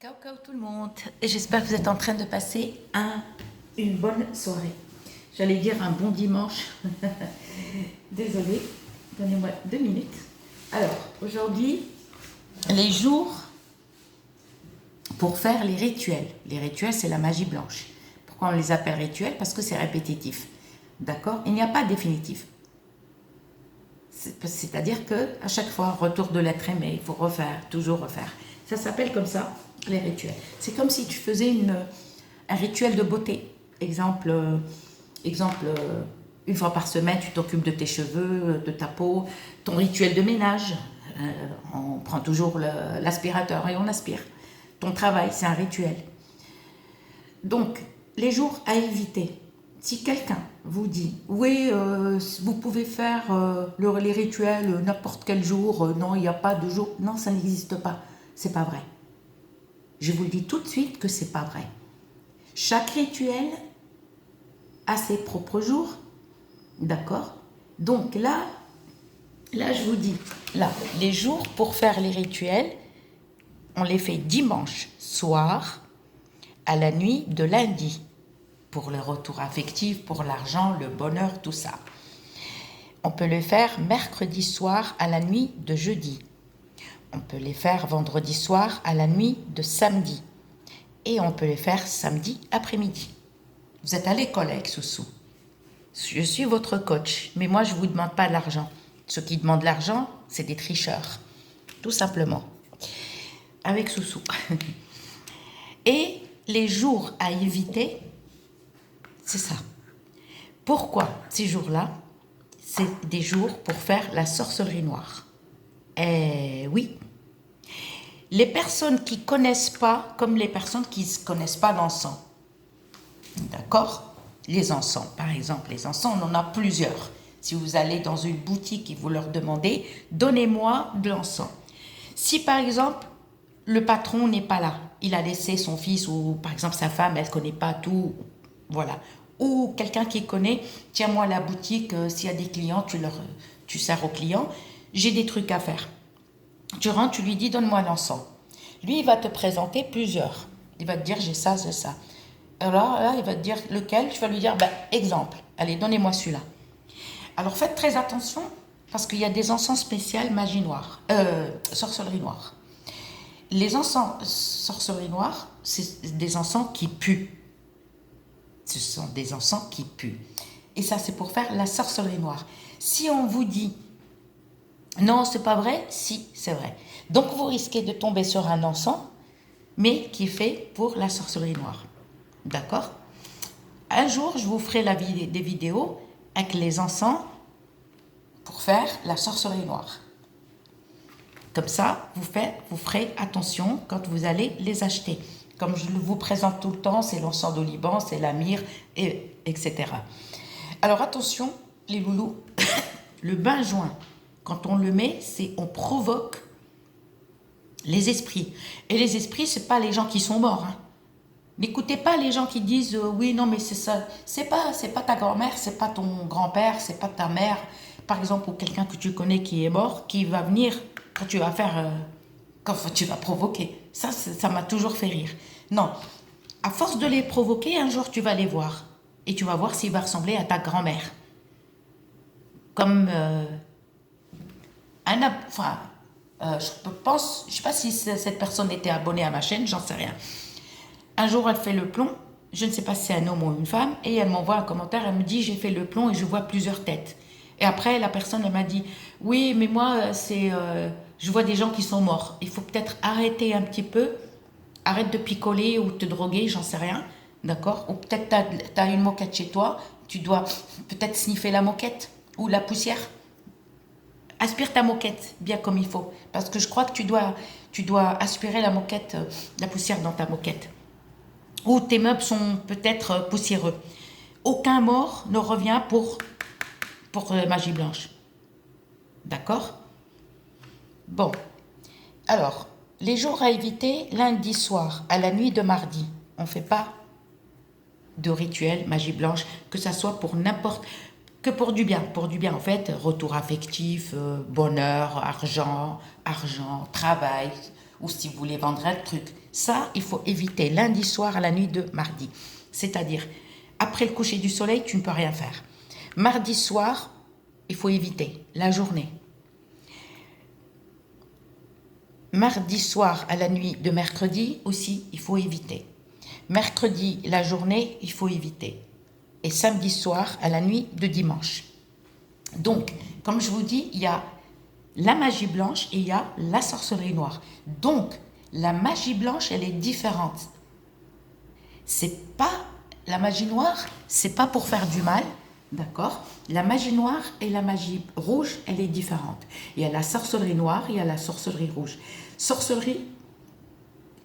Ciao, ciao tout le monde. J'espère que vous êtes en train de passer une bonne soirée. J'allais dire un bon dimanche. Désolée, donnez-moi 2 minutes. Alors, aujourd'hui, les jours pour faire les rituels. Les rituels, c'est la magie blanche. Pourquoi on les appelle rituels? Parce que c'est répétitif. D'accord? Il n'y a pas de définitif. C'est-à-dire que à chaque fois, retour de l'être aimé, il faut refaire, toujours refaire. Ça s'appelle comme ça, les rituels. C'est comme si tu faisais un rituel de beauté. Exemple, une fois par semaine, tu t'occupes de tes cheveux, de ta peau, ton rituel de ménage. On prend toujours l'aspirateur et on aspire. Ton travail, c'est un rituel. Donc, les jours à éviter. Si quelqu'un vous dit, oui, vous pouvez faire les rituels n'importe quel jour, non, il n'y a pas de jour, non, ça n'existe pas. C'est pas vrai. Je vous le dis tout de suite que c'est pas vrai. Chaque rituel a ses propres jours, d'accord? Donc là, je vous dis, là, les jours pour faire les rituels, on les fait dimanche soir à la nuit de lundi. Pour le retour affectif, pour l'argent, le bonheur, tout ça. On peut le faire mercredi soir à la nuit de jeudi. On peut les faire vendredi soir à la nuit de samedi. Et on peut les faire samedi après-midi. Vous êtes à l'école avec Soussou. Je suis votre coach, mais moi je ne vous demande pas de l'argent. Ceux qui demandent l'argent, c'est des tricheurs. Tout simplement. Avec Soussou. Et les jours à éviter, c'est ça. Pourquoi ces jours-là, c'est des jours pour faire la sorcellerie noire? Eh oui. Les personnes qui ne connaissent pas, comme les personnes qui ne connaissent pas l'encens. D'accord? Les encens, par exemple. Les encens, on en a plusieurs. Si vous allez dans une boutique et vous leur demandez, donnez-moi de l'encens. Si par exemple, le patron n'est pas là, il a laissé son fils ou par exemple sa femme, elle ne connaît pas tout, voilà. Ou quelqu'un qui connaît, tiens-moi la boutique, s'il y a des clients, tu sers aux clients, j'ai des trucs à faire. Tu rentres, tu lui dis, donne-moi l'encens. Lui, il va te présenter plusieurs. Il va te dire, j'ai ça, c'est ça. Alors là, il va te dire lequel, tu vas lui dire, ben, exemple, allez, donnez-moi celui-là. Alors faites très attention, parce qu'il y a des encens spéciaux magie noire, sorcellerie noire. Les encens sorcellerie noire, c'est des encens qui puent. Ce sont des encens qui puent. Et ça, c'est pour faire la sorcellerie noire. Si on vous dit non, c'est pas vrai, si, c'est vrai. Donc vous risquez de tomber sur un encens, mais qui est fait pour la sorcellerie noire. D'accord? Un jour, je vous ferai des vidéos avec les encens pour faire la sorcellerie noire. Comme ça, vous ferez attention quand vous allez les acheter. Comme je vous présente tout le temps, c'est l'encens de Liban, c'est la myrrhe, etc. Alors attention, les loulous, le benjoin, quand on le met, on provoque les esprits. Et les esprits, ce n'est pas les gens qui sont morts. Hein. N'écoutez pas les gens qui disent oui, non, mais c'est ça. C'est pas ta grand-mère, c'est pas ton grand-père, c'est pas ta mère, par exemple, ou quelqu'un que tu connais qui est mort, qui va venir quand tu vas faire. Quand tu vas provoquer. Ça m'a toujours fait rire. Non. À force de les provoquer, un jour, tu vas les voir. Et tu vas voir s'il va ressembler à ta grand-mère. Comme je pense, je ne sais pas si cette personne était abonnée à ma chaîne, j'en sais rien. Un jour, elle fait le plomb, je ne sais pas si c'est un homme ou une femme, et elle m'envoie un commentaire, elle me dit, j'ai fait le plomb et je vois plusieurs têtes. Et après, la personne, elle m'a dit, oui, mais moi, je vois des gens qui sont morts. Il faut peut-être arrêter un petit peu, arrête de picoler ou te droguer, j'en sais rien, d'accord? Ou peut-être tu as une moquette chez toi, tu dois peut-être sniffer la moquette ou la poussière. Aspire ta moquette bien comme il faut, parce que je crois que tu dois aspirer la moquette, la poussière dans ta moquette. Ou tes meubles sont peut-être poussiéreux. Aucun mort ne revient pour magie blanche. D'accord? Bon. Alors, les jours à éviter, lundi soir, à la nuit de mardi. On ne fait pas de rituel magie blanche, que ça soit pour n'importe... Que pour du bien. Pour du bien, en fait, retour affectif, bonheur, argent, travail, ou si vous voulez vendre un truc. Ça, il faut éviter lundi soir à la nuit de mardi. C'est-à-dire, après le coucher du soleil, tu ne peux rien faire. Mardi soir, il faut éviter la journée. Mardi soir à la nuit de mercredi aussi, il faut éviter. Mercredi, la journée, il faut éviter. Et samedi soir à la nuit de dimanche. Donc, comme je vous dis, il y a la magie blanche et il y a la sorcellerie noire. Donc, la magie blanche, elle est différente. C'est pas la magie noire, c'est pas pour faire du mal, d'accord? La magie noire et la magie rouge, elle est différente. Il y a la sorcellerie noire, il y a la sorcellerie rouge. Sorcellerie,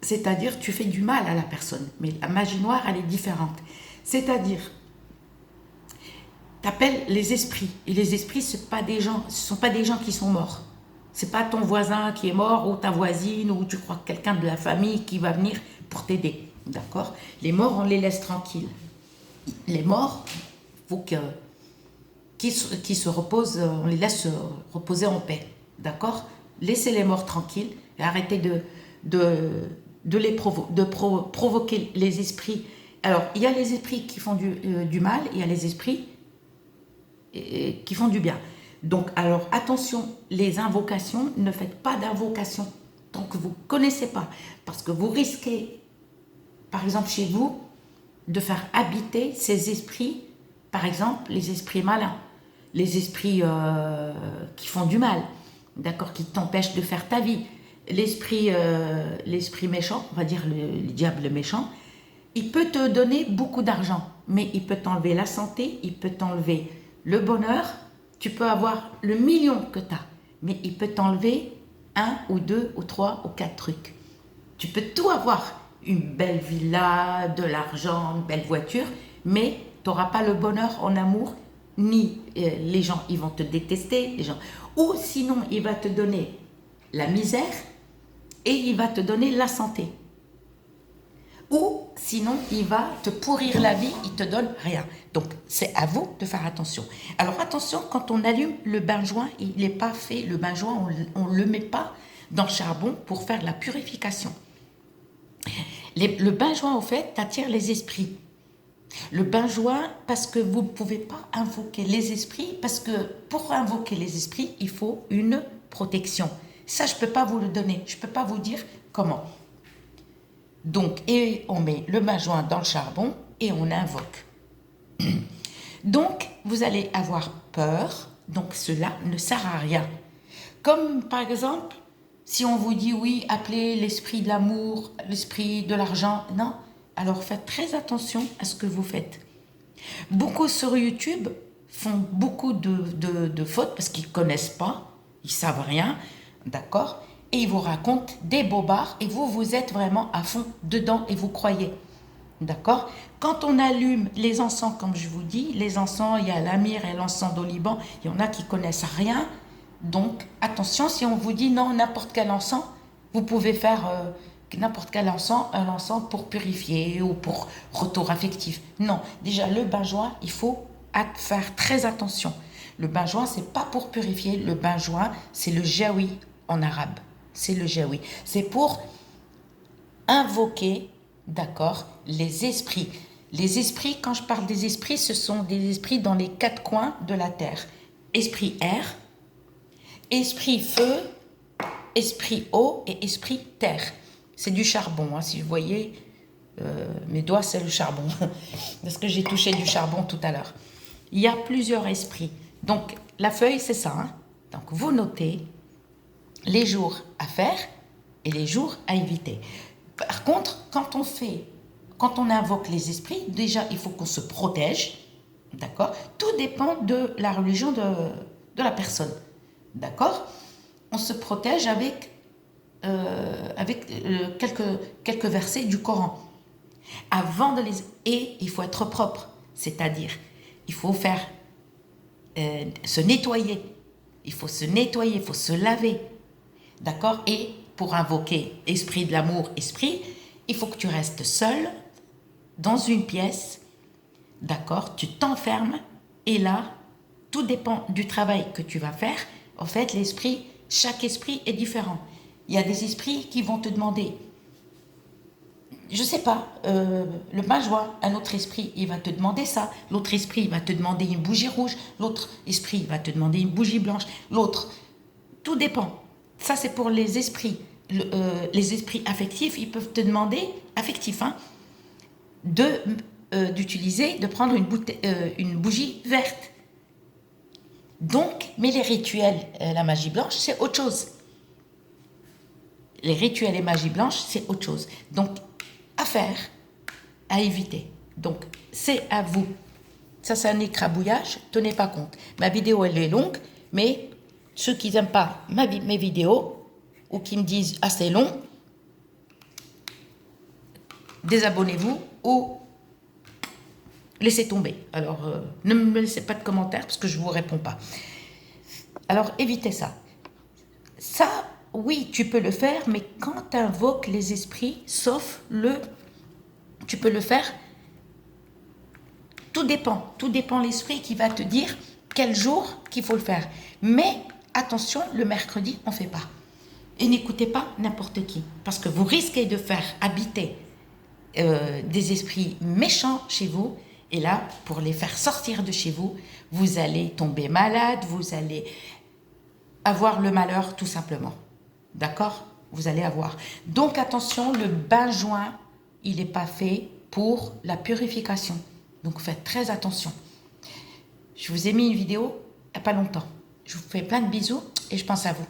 c'est-à-dire tu fais du mal à la personne, mais la magie noire, elle est différente. C'est-à-dire, tu appelles les esprits, et les esprits, ce ne sont pas des gens qui sont morts. C'est pas ton voisin qui est mort, ou ta voisine, ou tu crois que quelqu'un de la famille qui va venir pour t'aider. D'accord? Les morts, on les laisse tranquilles. Les morts, faut qu'ils se reposent, on les laisse se reposer en paix. D'accord? Laissez les morts tranquilles et arrêtez de provoquer les esprits. Alors, il y a les esprits qui font du mal, il y a les esprits qui font du bien. Donc, alors, attention, les invocations, ne faites pas d'invocations tant que vous ne connaissez pas. Parce que vous risquez, par exemple, chez vous, de faire habiter ces esprits, par exemple, les esprits malins, les esprits qui font du mal, d'accord, qui t'empêchent de faire ta vie. L'esprit méchant, on va dire le diable méchant, il peut te donner beaucoup d'argent, mais il peut t'enlever la santé, il peut t'enlever le bonheur. Tu peux avoir le million que tu as, mais il peut t'enlever 1 ou 2 ou 3 ou 4 trucs. Tu peux tout avoir, une belle villa, de l'argent, une belle voiture, mais tu n'auras pas le bonheur en amour, ni les gens, ils vont te détester, les gens. Ou sinon, il va te donner la misère et il va te donner la santé. Ou sinon, il va te pourrir la vie, il te donne rien. Donc, c'est à vous de faire attention. Alors, attention, quand on allume le bain-joint, il n'est pas fait, le bain-joint, on ne le met pas dans le charbon pour faire la purification. Le bain-joint, au fait, attire les esprits. Le bain-joint, parce que vous ne pouvez pas invoquer les esprits, parce que pour invoquer les esprits, il faut une protection. Ça, je ne peux pas vous le donner, je ne peux pas vous dire comment. Donc, et on met le bain-joint dans le charbon et on invoque. Donc, vous allez avoir peur, donc cela ne sert à rien. Comme par exemple, si on vous dit oui, appelez l'esprit de l'amour, l'esprit de l'argent, non. Alors faites très attention à ce que vous faites. Beaucoup sur YouTube font beaucoup de fautes parce qu'ils ne connaissent pas, ils ne savent rien, d'accord? Et ils vous racontent des bobards et vous êtes vraiment à fond dedans et vous croyez. D'accord? Quand on allume les encens, comme je vous dis, les encens, il y a l'amir et l'encens d'Oliban, il y en a qui connaissent rien. Donc, attention, si on vous dit non, n'importe quel encens, vous pouvez faire n'importe quel encens, un encens pour purifier ou pour retour affectif. Non, déjà, le bain-joint, il faut faire très attention. Le bain-joint, c'est pas pour purifier. Le bain-joint, c'est le jaoui en arabe. C'est le jaoui. C'est pour invoquer, d'accord, les esprits. Les esprits, quand je parle des esprits, ce sont des esprits dans les 4 coins de la terre. Esprit air, esprit feu, esprit eau et esprit terre. C'est du charbon, hein, si vous voyez, mes doigts, c'est le charbon. Parce que j'ai touché du charbon tout à l'heure. Il y a plusieurs esprits. Donc, la feuille, c'est ça. Hein. Donc, vous notez les jours à faire et les jours à éviter. Par contre, quand on invoque les esprits, déjà, il faut qu'on se protège, d'accord? Tout dépend de la religion de la personne, d'accord? On se protège avec quelques versets du Coran. Avant de et il faut être propre, c'est-à-dire, il faut se nettoyer. Il faut se nettoyer, il faut se laver, d'accord? Et pour invoquer esprit de l'amour, esprit, il faut que tu restes seul dans une pièce, d'accord? Tu t'enfermes et là, tout dépend du travail que tu vas faire. En fait, chaque esprit est différent. Il y a des esprits qui vont te demander, je sais pas, le bain-joie, un autre esprit, il va te demander ça. L'autre esprit, il va te demander une bougie rouge. L'autre esprit, il va te demander une bougie blanche. L'autre, tout dépend. Ça, c'est pour les esprits. Les esprits affectifs, ils peuvent te demander, affectifs, hein, d'utiliser, de prendre une bougie verte. Donc, mais les rituels, la magie blanche, c'est autre chose. Les rituels et magie blanche, c'est autre chose. Donc, à faire, à éviter. Donc, c'est à vous. Ça, c'est un écrabouillage, tenez pas compte. Ma vidéo, elle est longue, mais ceux qui n'aiment pas mes vidéos, ou qui me disent « Ah, c'est long », désabonnez-vous ou laissez tomber. Alors, ne me laissez pas de commentaires parce que je ne vous réponds pas. Alors, évitez ça. Ça, oui, tu peux le faire, mais quand tu invoques les esprits, tu peux le faire, tout dépend l'esprit qui va te dire quel jour qu'il faut le faire. Mais attention, le mercredi, on ne fait pas. Et n'écoutez pas n'importe qui, parce que vous risquez de faire habiter des esprits méchants chez vous, et là, pour les faire sortir de chez vous, vous allez tomber malade, vous allez avoir le malheur tout simplement. D'accord? Vous allez avoir. Donc attention, le bain-joint, il n'est pas fait pour la purification. Donc faites très attention. Je vous ai mis une vidéo il n'y a pas longtemps. Je vous fais plein de bisous et je pense à vous.